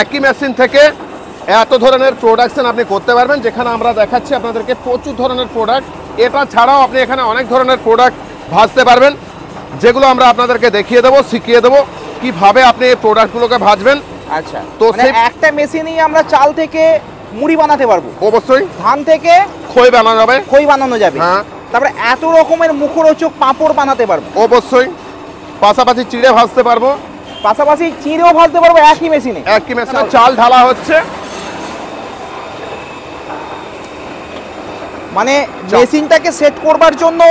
একই মেশিন থেকে এত ধরনের প্রোডাকশন আপনি করতে পারবেন, যেখানে আমরা দেখাচ্ছি আপনাদেরকে প্রচুর ধরনের প্রোডাক্ট। এটা ছাড়াও আপনি এখানে অনেক ধরনের প্রোডাক্ট ভাজতে পারবেন, যেগুলো আমরা আপনাদেরকে দেখিয়ে দেবো, শিখিয়ে দেবো কিভাবে আপনি এই প্রোডাক্টগুলোকে ভাজবেন। আচ্ছা, তো একটা মেশিনেই আমরা চাল থেকে মুড়ি বানাতে পারবো? অবশ্যই। ধান থেকে খই বানানো যাবে। খই বানানো যাবে, হ্যাঁ। তারপরে এত রকমের মুখরোচক পাঁপড় বানাতে পারবো? অবশ্যই। পাশাপাশি চিড়ে ভাজতে পারবো, পাশাপাশি চিড়েও ভাজতে পারবো একই মেশিনে। একই মেশিনে চাল ঢালা হচ্ছে। মানে মেশিনটাকে সেট করবার জন্য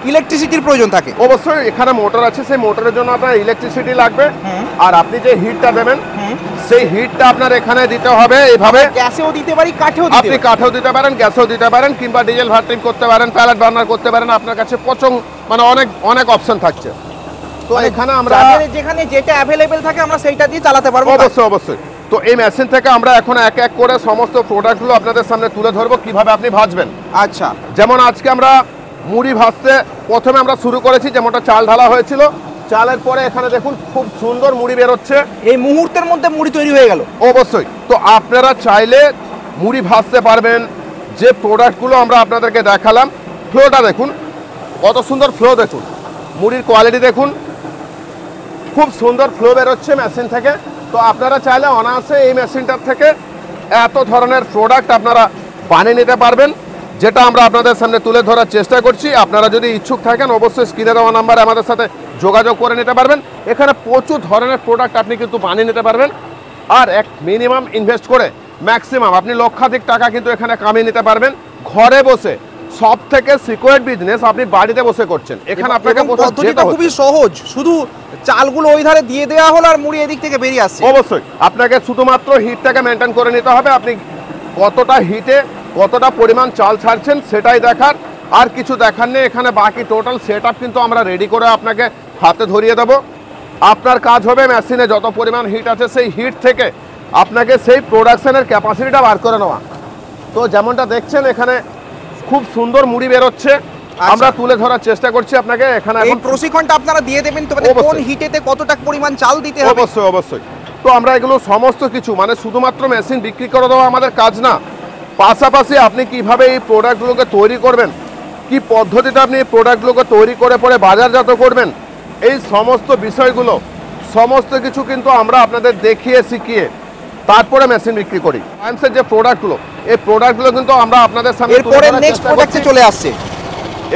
ইলেকট্রিসিটির প্রয়োজন থাকে? অবশ্যই। এখানে মোটর আছে, সেই মোটরের জন্য আপনার ইলেকট্রিসিটি লাগবে। আর আপনি যে হিটটা দেবেন সেই হিটটা আপনার এখানে দিতে হবে এইভাবে। গ্যাসেও দিতে পারি, কাঠেও দিতে আপনি কাঠেও দিতে পারেন, গ্যাসেও দিতে পারেন, কিংবা ডিজেল ভার্টিং করতে পারেন, প্যালেট বার্নার করতে পারেন। আপনার কাছে মানে অনেক অনেক অপশন থাকছে। তো এখানে আমরা যেখানে যেটা অ্যাভেলেবেল থাকে আমরা সেইটা দিয়ে চালাতে পারবো। অবশ্যই অবশ্যই। তো এই মেশিন থেকে আমরা এখন এক এক করে সমস্ত প্রোডাক্টগুলো আপনাদের সামনে তুলে ধরবো কিভাবে আপনি ভাজবেন। আচ্ছা, যেমন আজকে আমরা মুড়ি ভাজতে প্রথমে আমরা শুরু করেছি, যেমনটা চাল ঢালা হয়েছিল। চালের পরে এখানে দেখুন খুব সুন্দর মুড়ি বেরোচ্ছে। এই মুহূর্তের মধ্যে মুড়ি তৈরি হয়ে গেল। অবশ্যই। তো আপনারা চাইলে মুড়ি ভাজতে পারবেন। যে প্রোডাক্টগুলো আমরা আপনাদেরকে দেখালাম, ফ্লোটা দেখুন কত সুন্দর ফ্লো, দেখুন মুড়ির কোয়ালিটি দেখুন, খুব সুন্দর ফ্লো বেরোচ্ছে মেশিন থেকে। তো আপনারা চাইলে অনায়াসে এই মেশিনটার থেকে এত ধরনের প্রোডাক্ট আপনারা বানিয়ে নিতে পারবেন, যেটা আমরা আপনাদের সামনে তুলে ধরার চেষ্টা করছি। আপনারা যদি ইচ্ছুক থাকেন অবশ্যই স্ক্রিনে দেওয়া নাম্বারে আমাদের সাথে যোগাযোগ করে নিতে পারবেন। এখানে প্রচুর ধরনের প্রোডাক্ট আপনি কিন্তু বানিয়ে নিতে পারবেন। আর এক মিনিমাম ইনভেস্ট করে ম্যাক্সিমাম আপনি লক্ষাধিক টাকা কিন্তু এখানে কামিয়ে নিতে পারবেন ঘরে বসে। সব থেকে সিকিউর বিজনেস আপনি বাড়িতে বসে করছেন। এখানে আপনাকে পদ্ধতিটা খুবই সহজ, শুধু চালগুলো ওই ধারে দিয়ে দেওয়া হলো আর মুড়ি এদিক থেকে বেরিয়ে আসছে। অবশ্যই আপনাকে শুধুমাত্র হিটটাকে মেনটেন করে নিতে হবে। আপনি কতটা হিটে কতটা পরিমাণ চাল ছাড়ছেন সেটাই দেখার, আর কিছু দেখার নেই। এখানে বাকি টোটাল সেটআপ কিন্তু আমরা রেডি করে আপনাকে হাতে ধরিয়ে দেব। আপনার কাজ হবে মেশিনে যত পরিমাণ হিট আছে সেই হিট থেকে আপনাকে সেই প্রোডাকশনের ক্যাপাসিটিটা বার করে নেওয়া। তো যেমনটা দেখছেন এখানে খুব সুন্দর মুড়ি বেরোচ্ছে। আমরা তুলে ধরার চেষ্টা করছি আপনাকে। এখানে এই প্রশিক্ষণটা আপনারা দিয়ে দেবেন তো, মানে কোন হিটেতে কতটা পরিমাণ চাল দিতে হবে? অবশ্যই অবশ্যই। তো আমরা এগুলো সমস্ত কিছু, মানে শুধুমাত্র মেশিন বিক্রি করে দেওয়া আমাদের কাজ না, পাশাপাশি আপনি কিভাবে এই প্রোডাক্টগুলোকে তৈরি করবেন, কি পদ্ধতিতে আপনি এই প্রোডাক্টগুলোকে তৈরি করে পরে বাজারজাত করবেন, এই সমস্ত বিষয়গুলো সমস্ত কিছু কিন্তু আমরা আপনাদের দেখিয়ে শিখিয়ে তারপরে মেশিন বিক্রি করি। সায়েন্সের যে প্রোডাক্টগুলো, এই প্রোডাক্টগুলো কিন্তু আমরা আপনাদের সামনে নেক্সট প্রোডাক্টে চলে আসছে,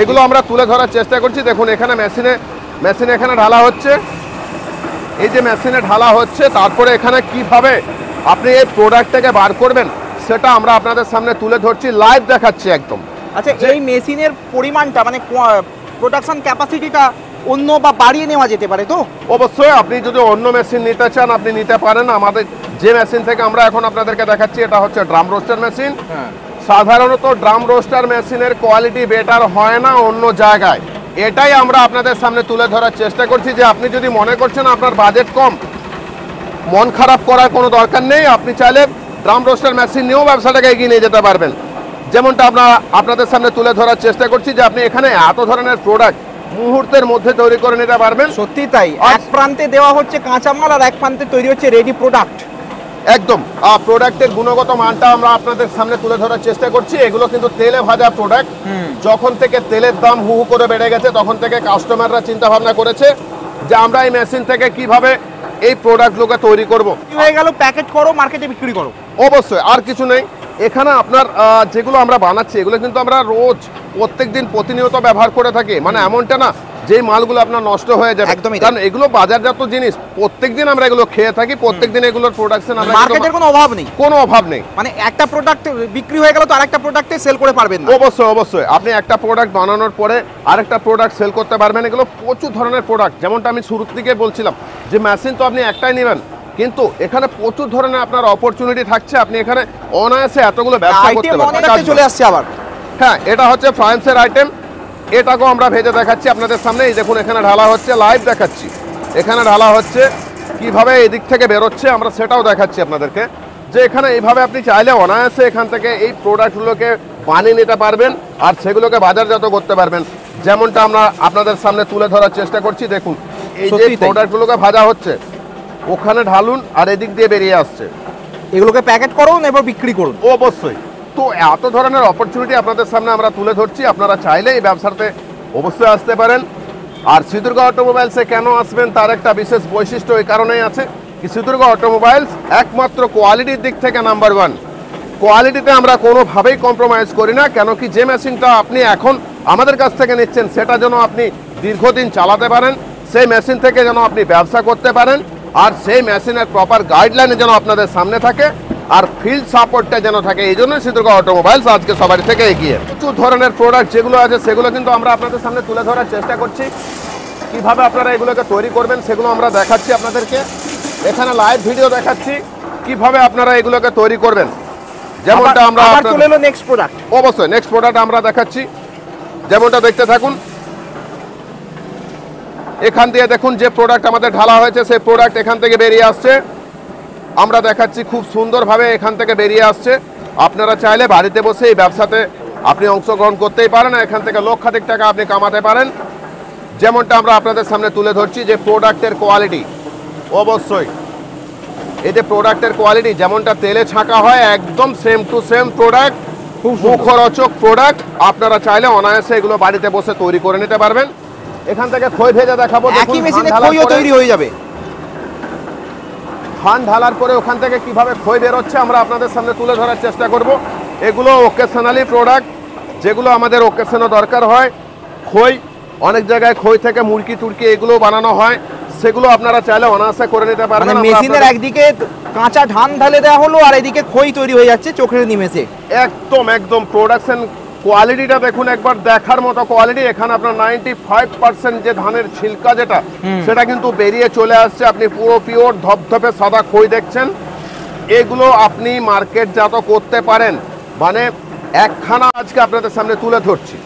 এগুলো আমরা তুলে ধরার চেষ্টা করছি। দেখুন এখানে মেশিনে এখানে ঢালা হচ্ছে, এই যে মেশিনে ঢালা হচ্ছে, তারপরে এখানে কিভাবে আপনি এই প্রোডাক্টটাকে বার করবেন সেটা আমরা আপনাদের সামনে তুলে ধরছি, লাইভ দেখাচ্ছি একদম। আচ্ছা, এই মেশিনের পরিমাণটা মানে প্রোডাকশন ক্যাপাসিটিটা অন্য বা বাড়িয়ে নেওয়া যেতে পারে তো? অবশ্যই। আপনি যদি অন্য মেশিন নিতে চান আপনি নিতে পারেন। আমাদের যে মেশিন থেকে আমরা এখন আপনাদেরকে দেখাচ্ছি এটা হচ্ছে ড্রাম রোস্টার মেশিন। সাধারণত ড্রাম রোস্টার মেশিনের কোয়ালিটি বেটার হয় না অন্য জায়গায়। এটাই আমরা আপনাদের সামনে তুলে ধরার চেষ্টা করছি যে আপনি যদি মনে করছেন আপনার বাজেট কম, মন খারাপ করার কোনো দরকার নেই। আপনি চাইলে ড্রাম রোস্টার মেশিন নিয়েও ব্যবসাটাকে এগিয়ে নিয়ে যেতে পারবেন। যেমনটা আমরা আপনাদের সামনে তুলে ধরার চেষ্টা করছি যে আপনি এখানে এত ধরনের প্রোডাক্ট মুহূর্তের মধ্যে তৈরি করে নিতে পারবেন। সত্যি তাই, এক প্রান্তে দেওয়া হচ্ছে কাঁচামাল আর এক প্রান্তে তৈরি হচ্ছে রেডি প্রোডাক্ট। একদম প্রোডাক্টের গুণগত মানটা আমরা আপনাদের সামনে তুলে ধরার চেষ্টা করছি। এগুলো কিন্তু তেলে ভাজা প্রোডাক্ট। যখন থেকে তেলের দাম হু হু করে বেড়ে গেছে তখন থেকে কাস্টমাররা চিন্তা ভাবনা করেছে যে আমরা এই মেশিন থেকে কিভাবে এই প্রোডাক্টগুলোকে তৈরি করব। হয়ে গেল প্যাকেট করো, মার্কেটে বিক্রি করো। অবশ্যই, আর কিছু নেই। এখানে আপনার যেগুলো আমরা বানাচ্ছি এগুলো কিন্তু আমরা রোজ প্রত্যেকদিন প্রতিনিয়ত ব্যবহার করে থাকি। মানে এমনটা না যে মালগুলো আপনার নষ্ট হয়ে যাবে, কারণ এগুলো বাজারজাত জিনিস, প্রত্যেকদিন আমরা এগুলো খেয়ে থাকি, প্রত্যেকদিন এগুলোর প্রোডাকশন আমরা, মার্কেটের কোনো অভাব নেই, কোনো অভাব নেই। মানে একটা প্রোডাক্ট বিক্রি হয়ে গেল তো আরেকটা প্রোডাক্টে সেল করে পারবেন না। অবশ্যই অবশ্যই, আপনি একটা প্রোডাক্ট বানানোর পরে আরেকটা প্রোডাক্ট সেল করতে পারবেন। এগুলো প্রচুর ধরনের প্রোডাক্ট, যেমনটা আমি শুরু থেকে বলছিলাম যে মেশিন তো আপনি একটাই নেবেন, কিন্তু এখানে প্রচুর ধরনের আপনার অপরচুনিটি থাকছে। আপনি এখানে অনায়াসে এতগুলো ব্যবসা করতে পারবেন। চলে আসছে আবার, হ্যাঁ, এটা হচ্ছে ফ্রান্সের আইটেম। এটাকেও আমরা ভেজে দেখাচ্ছি আপনাদের সামনে। এই দেখুন এখানে ঢালা হচ্ছে, লাইভ দেখাচ্ছি। এখানে ঢালা হচ্ছে, কিভাবে এদিক থেকে বেরোচ্ছে আমরা সেটাও দেখাচ্ছি আপনাদেরকে, যে এখানে এইভাবে আপনি চাইলে অনায়াসে এখান থেকে এই প্রোডাক্টগুলোকে বানিয়ে নিতে পারবেন আর সেগুলোকে বাজারজাত করতে পারবেন। যেমনটা আমরা আপনাদের সামনে তুলে ধরার চেষ্টা করছি। দেখুন এই যে প্রোডাক্টগুলোকে ভাজা হচ্ছে, ওখানে ঢালুন আর এদিক দিয়ে বেরিয়ে আসছে। এগুলোকে প্যাকেট করুন এবার বিক্রি করুন। অবশ্যই। তো এত ধরনের অপরচুনিটি আপনাদের সামনে আমরা তুলে ধরছি, আপনারা চাইলে এই ব্যবসাতে অবশ্যই আসতে পারেন। আর সিঁদুরগা অটোমোবাইলসে কেন আসবেন তার একটা বিশেষ বৈশিষ্ট্য এই কারণেই আছে কি সিঁদুরগা অটোমোবাইলস একমাত্র কোয়ালিটির দিক থেকে নাম্বার 1। কোয়ালিটিতে আমরা কোনোভাবেই কম্প্রোমাইজ করি না, কেন কি যে মেশিনটা আপনি এখন আমাদের কাছ থেকে নিচ্ছেন সেটা যেন আপনি দীর্ঘদিন চালাতে পারেন, সেই মেশিন থেকে যেন আপনি ব্যবসা করতে পারেন, আর সেই মেশিনের প্রপার গাইডলাইনে যেন আপনাদের সামনে থাকে, আর ফিল্ড সাপোর্টটা যেন থাকে। এই জন্য সিঁদুরগা অটোমোবাইলস আজকে সবার থেকে এগিয়ে। প্রচুর ধরনের প্রোডাক্ট যেগুলো আছে সেগুলো কিন্তু আমরা আপনাদের সামনে তুলে ধরার চেষ্টা করছি। কিভাবে আপনারা এগুলোকে তৈরি করবেন সেগুলো আমরা দেখাচ্ছি আপনাদেরকে, এখানে লাইভ ভিডিও দেখাচ্ছি কিভাবে আপনারা এগুলোকে তৈরি করবেন। যেমনটা আমরা চলে এলো নেক্সট প্রোডাক্ট। অবশ্যই নেক্সট প্রোডাক্ট আমরা দেখাচ্ছি, যেমনটা দেখতে থাকুন। এখান দিয়ে দেখুন যে প্রোডাক্ট আমাদের ঢালা হয়েছে সেই প্রোডাক্ট এখান থেকে বেরিয়ে আসছে। আমরা দেখাচ্ছি খুব সুন্দরভাবে এখান থেকে বেরিয়ে আসছে। আপনারা চাইলে বাড়িতে বসে এই ব্যবসাতে আপনি অংশগ্রহণ করতেই পারেন, এখান থেকে লক্ষাধিক টাকা আপনি কামাতে পারেন। যেমনটা আমরা আপনাদের সামনে তুলে ধরছি যে প্রোডাক্টের কোয়ালিটি, অবশ্যই এই যে প্রোডাক্টের কোয়ালিটি যেমনটা তেলে ছাঁকা হয় একদম সেম টু সেম প্রোডাক্ট, খুব মুখরোচক প্রোডাক্ট। আপনারা চাইলে অনায়াসে এগুলো বাড়িতে বসে তৈরি করে নিতে পারবেন। এখান থেকে খই ভেজে দেখাবো, একই মেশিনে খইও তৈরি হয়ে যাবে। ধান ঢালার পরে ওখান থেকে কিভাবে খই বেরোচ্ছে আমরা আপনাদের সামনে তুলে ধরার চেষ্টা করব। এগুলো ওকেশনালি প্রোডাক্ট, যেগুলো আমাদের ওকেশনে দরকার হয়। খই অনেক জায়গায় খই থেকে মুরগি টুরকি এগুলো বানানো হয়, সেগুলো আপনারা চাইলে অনায়াসে করে নিতে পারবেন। মেশিনের একদিকে কাঁচা ধান ঢালে দেওয়া হলো আর এদিকে খই তৈরি হয়ে যাচ্ছে চোখের নিমেষে। একদম একদম প্রোডাকশন কোয়ালিটিটা দেখুন একবার, দেখার মতো কোয়ালিটি। এখানে আপনার 95% যে ধানের ছিলকা যেটা সেটা কিন্তু বেরিয়ে চলে আসছে। আপনি পুরো পিওর ধপধপে সাদা খই দেখছেন। এগুলো আপনি মার্কেটজাত করতে পারেন, মানে একখানা আজকে আপনাদের সামনে তুলে ধরছি।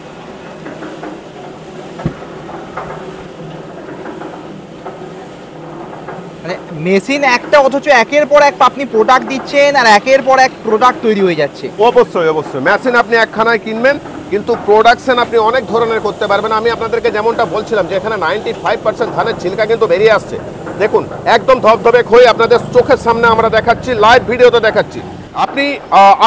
মানে মেশিন একটা অথচ একের পর এক আপনি প্রোডাক্ট দিচ্ছেন আর একের পর এক প্রোডাক্ট তৈরি হয়ে যাচ্ছে। অবশ্যই অবশ্যই মেশিন আপনি একখানায় কিনবেন কিন্তু প্রোডাকশন আপনি অনেক ধরনের করতে পারবেন। আমি আপনাদেরকে যেমনটা বলছিলাম যে এখানে 95% ধানের ছিলকা কিন্তু বেরিয়ে আসছে। দেখুন একদম ধপধপে খই আপনাদের চোখের সামনে আমরা দেখাচ্ছি, লাইভ ভিডিওতে দেখাচ্ছি। আপনি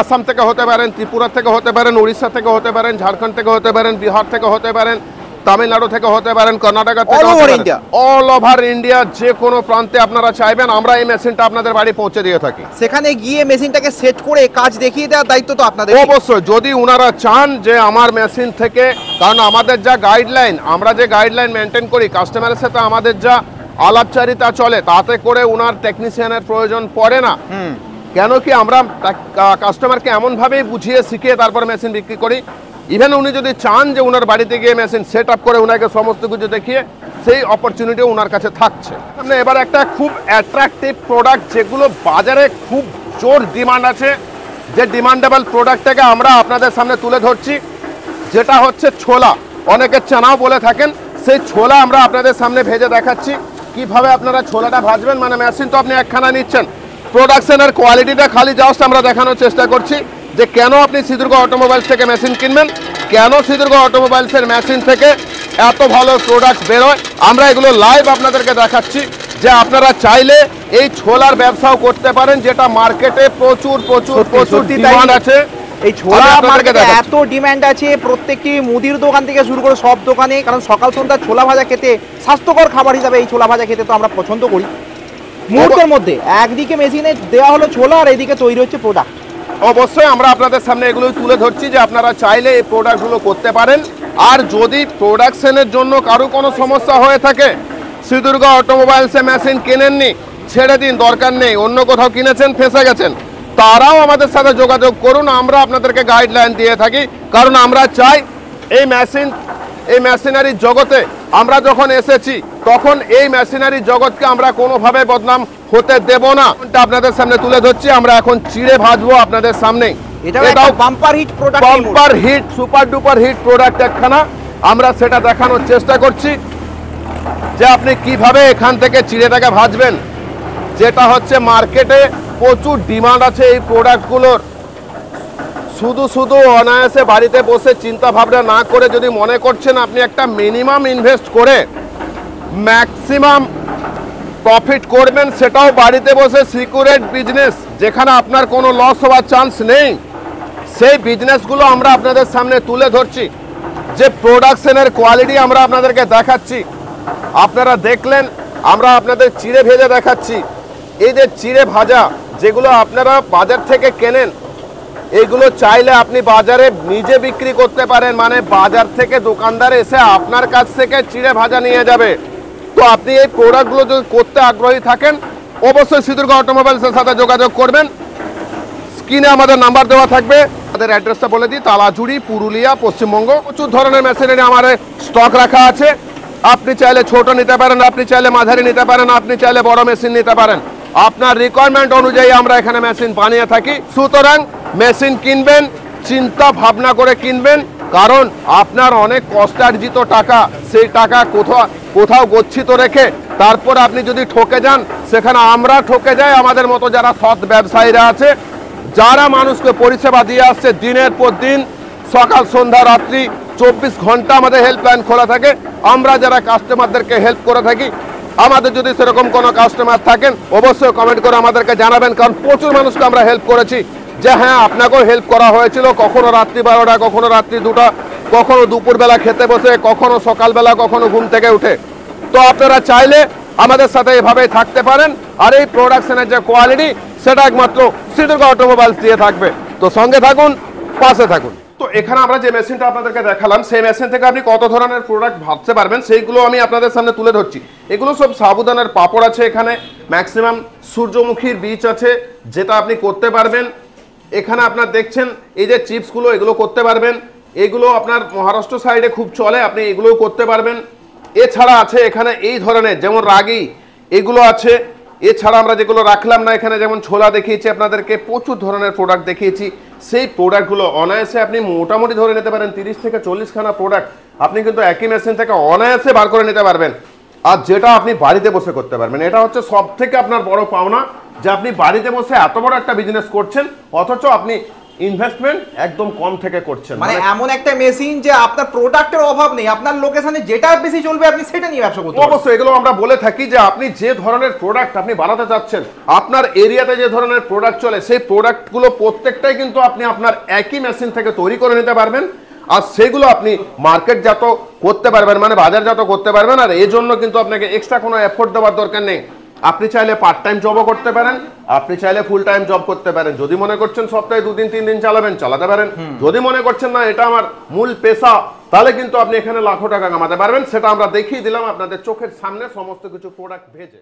আসাম থেকে হতে পারেন, ত্রিপুরা থেকে হতে পারেন, উড়িষ্যা থেকে হতে পারেন, ঝাড়খণ্ড থেকে হতে পারেন, বিহার থেকে হতে পারেন, তামিলনাড়ু থেকে হতে পারেন, কর্ণাটক থেকে হতে পারেন, অল ওভার ইন্ডিয়া যে কোনো প্রান্তে আপনারা চাইবেন আমরা এই মেশিনটা আপনাদের বাড়ি পৌঁছে দিয়ে থাকি। সেখানে গিয়ে মেশিনটাকে সেট করে কাজ দেখিয়ে দেওয়ার দায়িত্ব তো আপনাদের। অবশ্যই যদি ওনারা চান যে আমার মেশিন থেকে, কারণ আমাদের যা গাইডলাইন, আমরা যে গাইডলাইন মেনটেন করি কাস্টমারের সাথে আমাদের যা আলাপচারিতা চলে, তাতে করে ওনার টেকনিশিয়ানের প্রয়োজন পড়ে না। কেন কি আমরা কাস্টমারকে এমনভাবেই বুঝিয়ে শিখিয়ে তারপর মেশিন বিক্রি করি। ইভেন উনি যদি চান যে ওনার বাড়িতে গিয়ে মেশিন সেট আপ করে ওনাকে সমস্ত কিছু দেখিয়ে, সেই অপরচুনিটি ওনার কাছে থাকছে। মানে এবার একটা খুব অ্যাট্রাকটিভ প্রোডাক্ট যেগুলো বাজারে খুব জোর ডিমান্ড আছে, যে ডিমান্ডেবল প্রোডাক্টটাকে আমরা আপনাদের সামনে তুলে ধরছি, যেটা হচ্ছে ছোলা। অনেকে চানাও বলে থাকেন, সেই ছোলা আমরা আপনাদের সামনে ভেজে দেখাচ্ছি কিভাবে আপনারা ছোলাটা ভাজবেন। মানে মেশিন তো আপনি একখানা নিচ্ছেন, প্রোডাকশনের কোয়ালিটিটা খালি জাস্ট আমরা দেখানোর চেষ্টা করছি যে কেন আপনি সিঁদুরগা অটোমোবাইলস থেকে মেশিন কিনবেন, কেন সিঁদুরগা অটোমোবাইলসের মেশিন থেকে এত ভালো প্রোডাক্ট বেরোয়। আমরা এগুলো লাইভ আপনাদেরকে দেখাচ্ছি যে আপনারা চাইলে এই ছোলার ব্যবসাও করতে পারেন, যেটা মার্কেটে প্রচুর প্রচুর প্রচুর ডিমান্ড আছে। এই ছোলা মার্কেটে এত ডিমান্ড আছে, প্রত্যেকটি মুদির দোকান থেকে শুরু করে সব দোকানে, কারণ সকাল সন্ধ্যা ছোলা ভাজা খেতে, স্বাস্থ্যকর খাবার হিসাবে এই ছোলা ভাজা খেতে তো আমরা পছন্দ করি। মুহূর্তের মধ্যে একদিকে মেশিনে দেওয়া হলো ছোলা আর এইদিকে তৈরি হচ্ছে প্রোডাক্ট। অবশ্যই আমরা আপনাদের সামনে এগুলো তুলে ধরছি যে আপনারা চাইলে এই প্রোডাক্টগুলো করতে পারেন। আর যদি প্রোডাকশনের জন্য কারো কোনো সমস্যা হয়ে থাকে, সিঁদুরগা অটোমোবাইলসে মেশিন কেনেননি, ছেড়ে দিন, দরকার নেই, অন্য কোথাও কিনেছেন ফেঁসে গেছেন, তারাও আমাদের সাথে যোগাযোগ করুন। আমরা আপনাদেরকে গাইডলাইন দিয়ে থাকি, কারণ আমরা চাই এই মেশিনারির জগতে আমরা যখন এসেছি তখন এই মেশিনারি জগৎকে আমরা কোনোভাবে বদনাম হতে দেব না। আপনাদের সামনে তুলে ধরছি, আমরা এখন চিড়ে ভাজবো আপনাদের সামনে। এটাও bumper hit product, bumper hit, super duper hit product একখানা। আমরা সেটা দেখানোর চেষ্টা করছি যে আপনি কিভাবে এখান থেকে চিড়েটাকে ভাজবেন, যেটা হচ্ছে মার্কেটে প্রচুর ডিমান্ড আছে এই প্রোডাক্টগুলোর। শুধু অনায়াসে বাড়িতে বসে চিন্তা ভাবনা না করে যদি মনে করছেন আপনি একটা মিনিমাম ইনভেস্ট করে ম্যাক্সিমাম প্রফিট করবেন, সেটাও বাড়িতে বসে সিকিউরেট বিজনেস, যেখানে আপনার কোনো লস হওয়ার চান্স নেই। সেই বিজনেসগুলো আমরা আপনাদের সামনে তুলে ধরছি, যে প্রোডাকশনের কোয়ালিটি আমরা আপনাদেরকে দেখাচ্ছি। আপনারা দেখলেন আমরা আপনাদের চিড়ে ভেজে দেখাচ্ছি। এই যে চিড়ে ভাজা যেগুলো আপনারা বাজার থেকে কেনেন, এইগুলো চাইলে আপনি বাজারে নিজে বিক্রি করতে পারেন, মানে বাজার থেকে দোকানদার এসে আপনার কাছ থেকে চিড়ে ভাজা নিয়ে যাবে। তো আপনি এই প্রোডাক্টগুলো যদি করতে আগ্রহী থাকেন, অবশ্যই সিদ্ধিদুর্গ অটোমোবাইলসের সাথে যোগাযোগ করবেন। স্ক্রিনে আমাদের নাম্বার দেওয়া থাকবে। আমাদের অ্যাড্রেসটা বলে দিই, তালাচুরি, পুরুলিয়া, পশ্চিমবঙ্গ। প্রচুর ধরনের মেশিনারি আমাদের স্টক রাখা আছে। আপনি চাইলে ছোট নিতে পারেন, আপনি চাইলে মাঝারি নিতে পারেন, আপনি চাইলে বড় মেশিন নিতে পারেন। আপনার রিকোয়ারমেন্ট অনুযায়ী আমরা এখানে মেশিন বানিয়ে থাকি। সুতরাং মেশিন কিনবেন চিন্তা ভাবনা করে কিনবেন, কারণ আপনার অনেক কষ্টার্জিত টাকা, সেই টাকা কোথাও গচ্ছিত রেখে তারপর আপনি যদি ঠকে যান, সেখানে আমরা ঠকে যাই। আমাদের মতো যারা সৎ ব্যবসায়ীরা আছে, যারা মানুষকে পরিষেবা দিয়ে আসছে দিনের পর দিন, সকাল সন্ধ্যা রাত্রি 24 ঘন্টা আমাদের হেল্পলাইন খোলা থাকে। আমরা যারা কাস্টমারদেরকে হেল্প করে থাকি, আমাদের যদি সেরকম কোনো কাস্টমার থাকেন অবশ্যই কমেন্ট করে আমাদেরকে জানাবেন, কারণ প্রচুর মানুষকে আমরা হেল্প করেছি। যে হ্যাঁ, আপনাকেও হেল্প করা হয়েছিল, কখনো রাত্রি 12টা, কখনো রাত্রি 2টা, কখনো দুপুরবেলা খেতে বসে, কখনো সকালবেলা, কখনো ঘুম থেকে উঠে। তো আপনারা চাইলে আমাদের সাথে এভাবেই থাকতে পারেন। আর এই প্রোডাকশনের যে কোয়ালিটি, সেটা একমাত্র সিদ্ধিদুর্গ অটোমোবাইলস দিয়ে থাকবে। তো সঙ্গে থাকুন, পাশে থাকুন। তো এখানে আমরা যে মেশিনটা আপনাদেরকে দেখালাম, সেই মেশিন থেকে আপনি কত ধরনের প্রোডাক্ট ভাবতে পারবেন, সেইগুলো আমি আপনাদের সামনে তুলে ধরছি। এগুলো সব সাবুদানার পাপড় আছে, এখানে ম্যাক্সিমাম সূর্যমুখীর বীজ আছে, যেটা আপনি করতে পারবেন। এখানে আপনার দেখছেন এই যে চিপসগুলো, এগুলো করতে পারবেন। এগুলো আপনার মহারাষ্ট্র সাইডে খুব চলে, আপনি এগুলোও করতে পারবেন। এছাড়া আছে এখানে এই ধরনের যেমন রাগি, এগুলো আছে। এছাড়া আমরা যেগুলো রাখলাম না এখানে, যেমন ছোলা দেখিয়েছি আপনাদেরকে, প্রচুর ধরনের প্রোডাক্ট দেখিয়েছি। সেই প্রোডাক্টগুলো অনায়াসে আপনি মোটামুটি ধরে নিতে পারেন 30 থেকে 40 খানা প্রোডাক্ট আপনি কিন্তু একই মেশিন থেকে অনায়াসে বার করে নিতে পারবেন। আর যেটা আপনি বাড়িতে বসে করতে পারবেন, এটা হচ্ছে সব থেকে আপনার বড় পাওনা, যে আপনি বাড়িতে বসে এত বড় একটা বিজনেস করছেন, অথচ আপনি ইনভেস্টমেন্ট একদম কম থেকে করছেন। মানে এমন একটা মেশিন যে আপনার প্রোডাক্টের অভাব নেই, আপনার লোকেশনে যেটা বেশি চলবে আপনি সেটা নিয়ে ব্যবসা করতে পারবেন। অবশ্যই এগুলো আমরা বলে থাকি যে আপনি যে ধরনের প্রোডাক্ট আপনি বানাতে চাচ্ছেন, আপনার এরিয়াতে যে ধরনের প্রোডাক্ট চলে, সেই প্রোডাক্টগুলো প্রত্যেকটাই কিন্তু আপনি আপনার একই মেশিন থেকে তৈরি করে নিতে পারবেন। আর সেগুলো আপনি মার্কেটজাত করতে পারবেন, মানে বাজারজাত করতে পারবেন। আর এই জন্য কিন্তু আপনাকে এক্সট্রা কোনো এফোর্ট দেওয়ার দরকার নেই। আপনি চাইলে পার্ট টাইম জবও করতে পারেন, আপনি চাইলে ফুল টাইম জব করতে পারেন। যদি মনে করছেন সপ্তাহে 2 দিন 3 দিন চালাবেন, চালাতে পারেন। যদি মনে করছেন না এটা আমার মূল পেশা, তাহলে কিন্তু আপনি এখানে লাখো টাকা কামাতে পারবেন। সেটা আমরা দেখিয়ে দিলাম আপনাদের চোখের সামনে সমস্ত কিছু প্রোডাক্ট ভেজে।